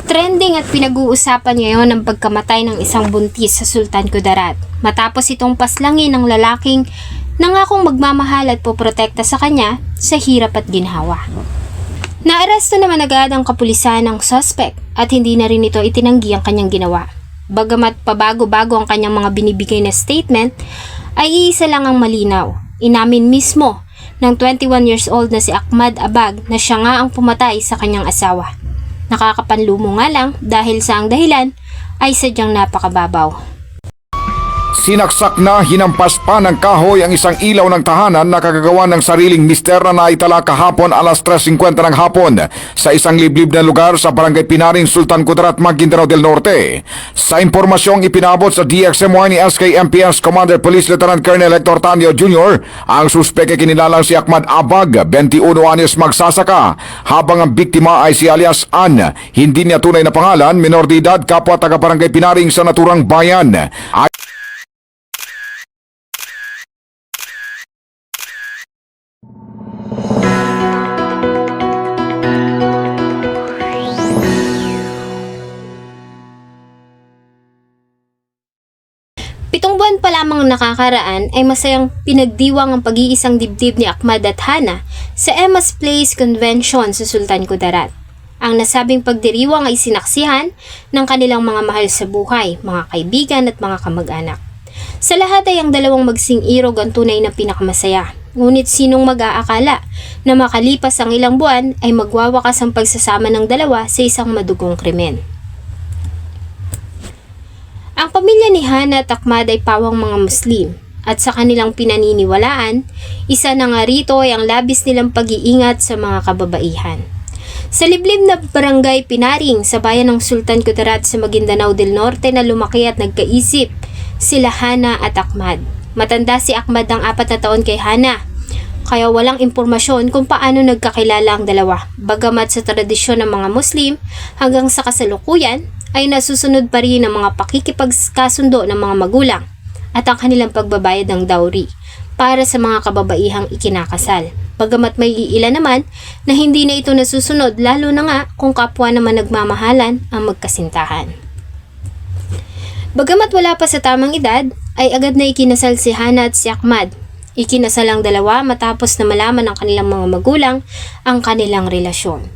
Trending at pinag-uusapan ngayon ang pagkamatay ng isang buntis sa Sultan Kudarat matapos itong paslangin ng lalaking nangakong magmamahal at poprotekta sa kanya sa hirap at ginhawa. Naaresto naman agad ang kapulisan ng suspect at hindi na rin ito itinanggi ang kanyang ginawa. Bagamat pabago-bago ang kanyang mga binibigay na statement, ay iisa lang ang malinaw. Inamin mismo ng 21 years old na si Ahmad Abag na siya nga ang pumatay sa kanyang asawa. Nakakapanlumo nga lang dahil sa ang dahilan ay sadyang napakababaw. Sinaksak na hinampas pa ng kahoy ang isang ilaw ng tahanan na kagagawa ng sariling mister na naitala kahapon alas 3:50 ng hapon sa isang liblib na lugar sa Barangay Pinaring, Sultan Kudarat, Maguindanao del Norte. Sa impormasyong ipinabot sa DXMY ni SKMPS Commander Police Lieutenant Colonel Hector Tanio Jr., ang suspeke kinilalang si Ahmad Abag, 21 anyos magsasaka, habang ang biktima ay si alias Ann, hindi niya tunay na pangalan, minor de edad, kapwa taga Barangay Pinaring sa naturang bayan. Pitong buwan pa lamang nakakaraan ay masayang pinagdiwang ang pag-iisang dibdib ni Ahmad at Hana sa Emma's Place Convention sa Sultan Kudarat. Ang nasabing pagdiriwang ay sinaksihan ng kanilang mga mahal sa buhay, mga kaibigan at mga kamag-anak. Sa lahat ay ang dalawang magsing irog ang tunay na pinakamasaya. Ngunit sinong mag-aakala na makalipas ang ilang buwan ay magwawakas ang pagsasama ng dalawa sa isang madugong krimen. Ang pamilya ni Hana at Ahmad ay pawang mga Muslim at sa kanilang pinaniniwalaan, isa na nga rito ay ang labis nilang pag-iingat sa mga kababaihan. Sa liblib na barangay Pinaring sa bayan ng Sultan Kudarat sa Maguindanao del Norte na lumaki at nagkaisip sila Hana at Ahmad. Matanda si Ahmad ng 4 na taon kay Hana, kaya walang impormasyon kung paano nagkakilala ang dalawa. Bagamat sa tradisyon ng mga Muslim, hanggang sa kasalukuyan ay nasusunod pa rin ang mga pakikipagkasundo ng mga magulang at ang kanilang pagbabayad ng dowry para sa mga kababaihang ikinakasal. Bagamat may iilan naman na hindi na ito nasusunod, lalo na nga kung kapwa naman nagmamahalan ang magkasintahan. Bagamat wala pa sa tamang edad, ay agad na ikinasal si Hana at si Ahmad. Ikinasal ang dalawa matapos na malaman ng kanilang mga magulang ang kanilang relasyon.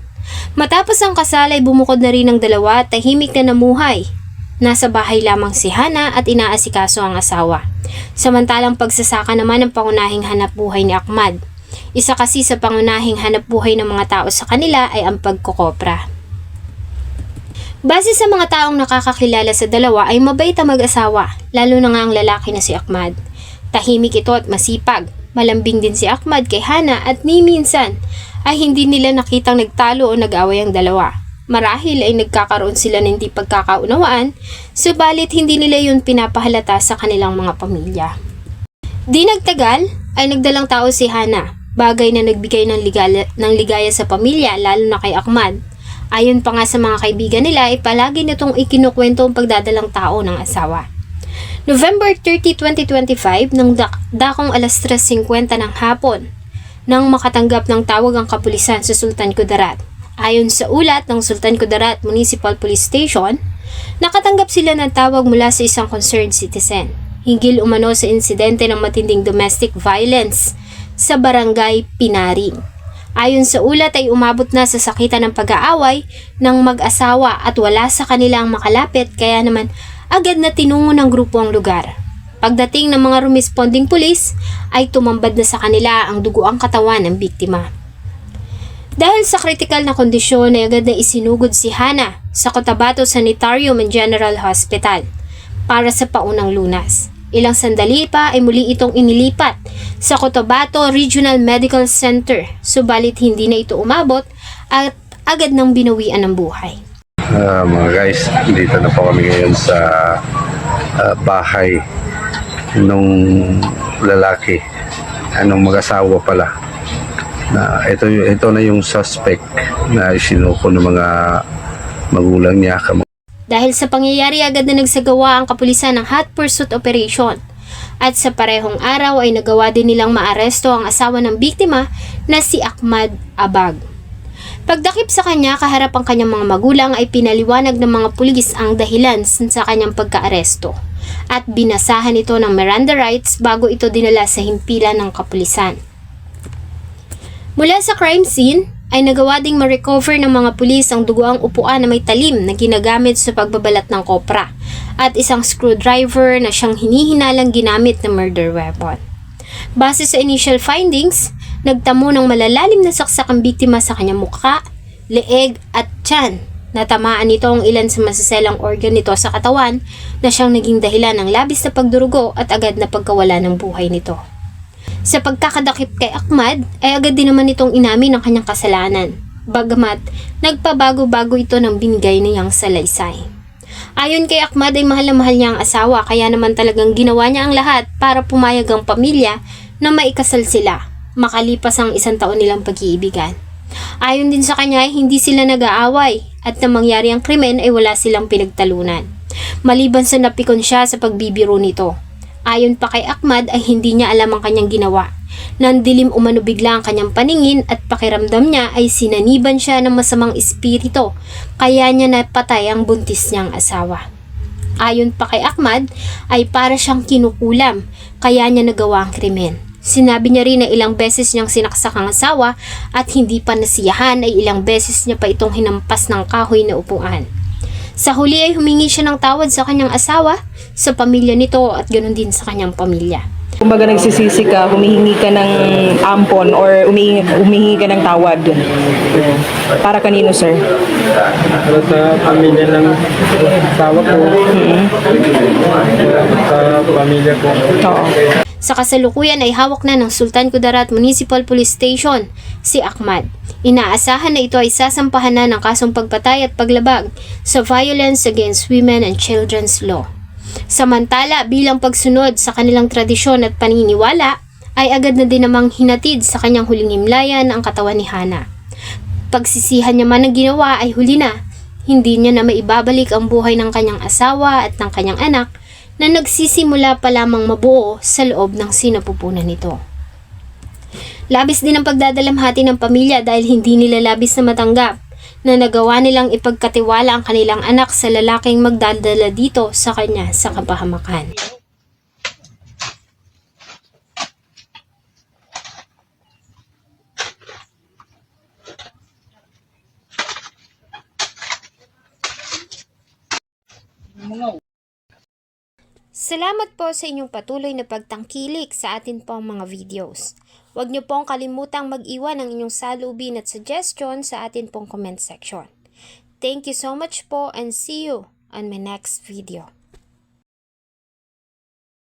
Matapos ang kasal ay bumukod na rin ang dalawa at tahimik na namuhay. Nasa bahay lamang si Hana at inaasikaso ang asawa. Samantalang pagsasaka naman ang pangunahing hanap buhay ni Ahmad. Isa kasi sa pangunahing hanap buhay ng mga tao sa kanila ay ang pagkokopra. Base sa mga taong nakakakilala sa dalawa ay mabait ang mag-asawa, lalo na nga ang lalaki na si Ahmad. Tahimik ito at masipag. Malambing din si Ahmad kay Hana at ni minsan ay hindi nila nakitang nagtalo o nag-away ang dalawa. Marahil ay nagkakaroon sila ng hindi pagkakaunawaan, subalit hindi nila yun pinapahalata sa kanilang mga pamilya. Di nagtagal ay nagdalang tao si Hana, bagay na nagbigay ng ligaya sa pamilya lalo na kay Ahmad. Ayon pa nga sa mga kaibigan nila ay palagi na itong ikinukwento ang pagdadalang tao ng asawa. November 30, 2025 nang dakong alas 3:50 ng hapon nang makatanggap ng tawag ang kapulisan sa Sultan Kudarat. Ayon sa ulat ng Sultan Kudarat Municipal Police Station, nakatanggap sila ng tawag mula sa isang concerned citizen. Hinggil umano sa insidente ng matinding domestic violence sa Barangay Pinaring. Ayon sa ulat ay umabot na sa sakitan ng pag-aaway ng mag-asawa at wala sa kanila ang makalapit, kaya naman agad na tinungo ng grupo ang lugar. Pagdating ng mga responding pulis ay tumambad na sa kanila ang duguang katawan ng biktima. Dahil sa kritikal na kondisyon ay agad na isinugod si Hana sa Cotabato Sanitarium and General Hospital para sa paunang lunas. Ilang sandali pa ay muli itong inilipat sa Cotabato Regional Medical Center, subalit hindi na ito umabot at agad nang binawian ng buhay. Mga guys, dito na po kami ngayon sa bahay nung lalaki, anong mag-asawa pala, na ito na yung suspect na isinuko ng mga magulang niya. Dahil sa pangyayari agad na nagsagawa ang kapulisan ng hot pursuit operation at sa parehong araw ay nagawa din nilang maaresto ang asawa ng biktima na si Ahmad Abag. Pagdakip sa kanya kaharap ang kanyang mga magulang ay pinaliwanag ng mga pulis ang dahilan sa kanyang pagkaaresto at binasahan ito ng Miranda rights bago ito dinala sa himpilan ng kapulisan. Mula sa crime scene ay nagawa ding ma-recover ng mga pulis ang dugoang upuan na may talim na ginagamit sa pagbabalat ng kopra at isang screwdriver na siyang hinihinalang ginamit na murder weapon. Base sa initial findings, nagtamo ng malalalim na saksak ang biktima sa kanyang mukha, leeg at tiyan. Natamaan nito ang ilan sa masaselang organ nito sa katawan na siyang naging dahilan ng labis na pagdurugo at agad na pagkawala ng buhay nito. Sa pagkakadakip kay Ahmad ay agad din naman itong inamin ang kanyang kasalanan, bagamat nagpabago-bago ito ng binigay niyang salaysay. Ayon kay Ahmad ay mahal na mahal niya ang asawa kaya naman talagang ginawa niya ang lahat para pumayag ang pamilya na maikasal sila makalipas ang 1 taon nilang pag-iibigan. Ayon din sa kanya ay hindi sila nag-aaway at na mangyari ang krimen ay wala silang pinagtalunan. Maliban sa napikon siya sa pagbibiro nito. Ayon pa kay Ahmad ay hindi niya alam ang kanyang ginawa. Nandilim umano bigla ang kanyang paningin at pakiramdam niya ay sinaniban siya ng masamang espiritu kaya niya napatay ang buntis niyang asawa. Ayon pa kay Ahmad ay para siyang kinukulam kaya niya nagawa ang krimen. Sinabi niya rin na ilang beses niyang sinaksak ang asawa at hindi pa nasiyahan ay ilang beses niya pa itong hinampas ng kahoy na upuan. Sa huli ay humingi siya ng tawad sa kanyang asawa, sa pamilya nito at ganoon din sa kanyang pamilya. Kumbaga nagsisisi ka, humihingi ka ng ampon or humihingi ka ng tawad. Para kanino, sir? Para sa pamilya ng asawa ko. Sa pamilya ko. Oo. Sa kasalukuyan ay hawak na ng Sultan Kudarat Municipal Police Station si Ahmad. Inaasahan na ito ay sasampahan na ng kasong pagpatay at paglabag sa Violence Against Women and Children's Law. Samantala, bilang pagsunod sa kanilang tradisyon at paniniwala, ay agad na din namang hinatid sa kanyang huling himlayan ang katawan ni Hana. Pagsisihan niya man ang ginawa ay huli na. Hindi niya na maibabalik ang buhay ng kanyang asawa at ng kanyang anak na nagsisimula pa lamang mabuo sa loob ng sinapupunan nito. Labis din ang pagdadalamhati ng pamilya dahil hindi nila labis na matanggap na nagawa nilang ipagkatiwala ang kanilang anak sa lalaking magdadala dito sa kanya sa kapahamakan. Salamat po sa inyong patuloy na pagtangkilik sa atin pong mga videos. Huwag niyo pong kalimutang mag-iwan ng inyong salubin at suggestion sa atin pong comment section. Thank you so much po and see you on my next video.